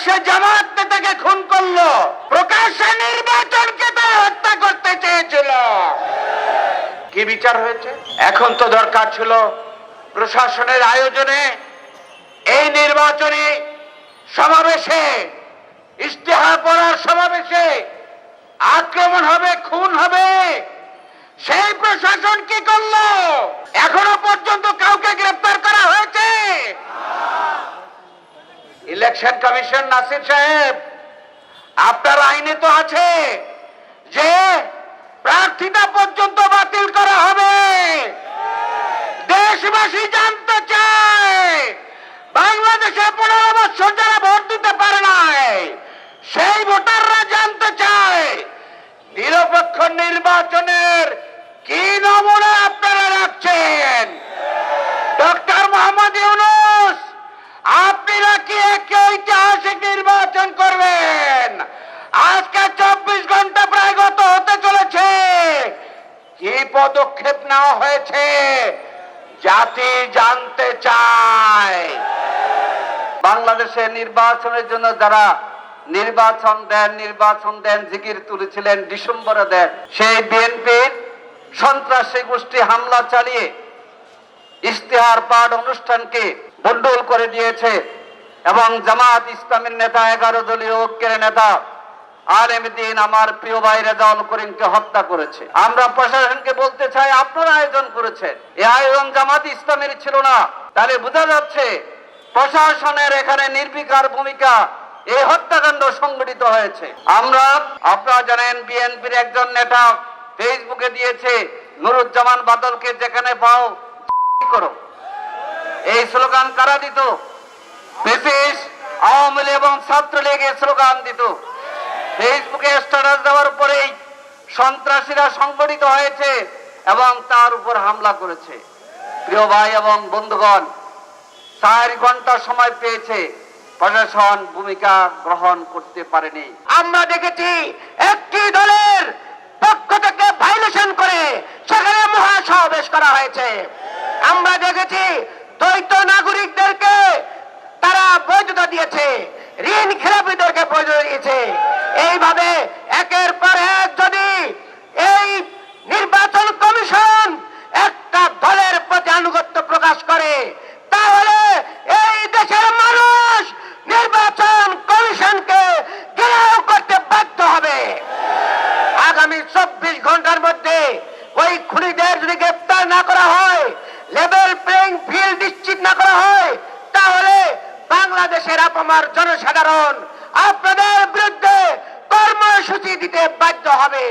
প্রকাশ্যে জামাত নেতাকে খুন করলো, প্রকাশ্যে নির্বাচনকে তারা হত্যা করতে চেয়েছিল। কি বিচার হয়েছে? এখন তো দরকার ছিল প্রশাসনের আয়োজনে এই নির্বাচনী সমাবেশে, ইশতেহার পড়ার সমাবেশে আক্রমণ হবে, খুন হবে। সেই প্রশাসন কি করলো? এখনো পর্যন্ত কাউকে গ্রেফতার করা হয়েছে? ইলেকশন কমিশন নাসির সাহেব, আপনার আইনে তো আছে যে প্রার্থিতা পর্যন্ত বাতিল করা হবে। দেশবাসী জানতে চায়, বাংলাদেশে 15 বছর যারা ভোট দিতে পারে নাই সেই ভোটাররা জানতে চায় নিরপেক্ষ নির্বাচনের কি নমুনা আপনারা রাখছেন। ডক্টর মোহাম্মদ ইউনূস, আপনারা কি একটি ঐতিহাসিক নির্বাচন করবেন? আজকে 24 ঘন্টা প্রায় গত হতে চলেছে। কি পদক্ষেপ নেওয়া হয়েছে জাতি জানতে চায়। বাংলাদেশের নির্বাচনের জন্য যারা নির্বাচন দেন জিকির তুলেছিলেন, ডিসেম্বরে দেন, সেই বিএনপির সন্ত্রাসী গোষ্ঠী হামলা চালিয়ে ইশতেহার পাঠ অনুষ্ঠানকে ভণ্ডুল করে দিয়েছে এবং জামাত ইসলামের নেতা, 11 দলীয় ঐক্যের নেতা আলেম দ্বীন আমার প্রিয় ভাই রেজাউল করিমকে হত্যা করেছে। আমরা প্রশাসনকে বলতে চাই, আপনারা আয়োজন করেছেন, এই আয়োজন জামাত ইসলামের ছিল না। তাহলে বোঝা যাচ্ছে প্রশাসনের এখানে নির্বিকার ভূমিকা, এই হত্যাকাণ্ড সংঘটিত হয়েছে। আপনারা জানেন বিএনপির একজন নেতা ফেসবুকে দিয়েছে, নুরুজ্জামান বাদলকে যেখানে পাও করো। এই স্লোগান কারা দিত? ব্রিটিশ, আওয়ামী লীগ এবং ছাত্রলীগ এই স্লোগান দিত। ফেসবুকে স্ট্যাটাস দেওয়ার পরেই সন্ত্রাসীরা সংগঠিত হয়েছে এবং তার উপর হামলা করেছে। প্রিয় ভাই এবং বন্ধুগণ, 4 ঘন্টা সময় পেয়েছে, প্রশাসন ভূমিকা গ্রহণ করতে পারেনি। আমরা দেখেছি একটি দলের পক্ষ থেকে ভায়োলেশন করে সেখানে মহাসমাবেশ করা হয়েছে। আমরা দেখেছি দ্বৈত নাগরিকদেরকে তারা বৈধতা দিয়েছে, ঋণ খেলাপিদেরকে বৈধতা দিয়েছে। এইভাবে একের পর এক যদি এই নির্বাচন কমিশন একটা দলের প্রতি আনুগত্য প্রকাশ করে, তাহলে এই দেশের মানুষ নির্বাচন কমিশনকে ঘেরাও করতে বাধ্য হবে। আগামী 24 ঘন্টার মধ্যে ওই খুনিদের যদি গ্রেফতার না করা হয়, লেভেল প্লেইং ফিল্ড নিশ্চিত না করা হয়, তাহলে বাংলাদেশের আপামর জনসাধারণ আপনাদের বিরুদ্ধে কর্মসূচি দিতে বাধ্য হবে।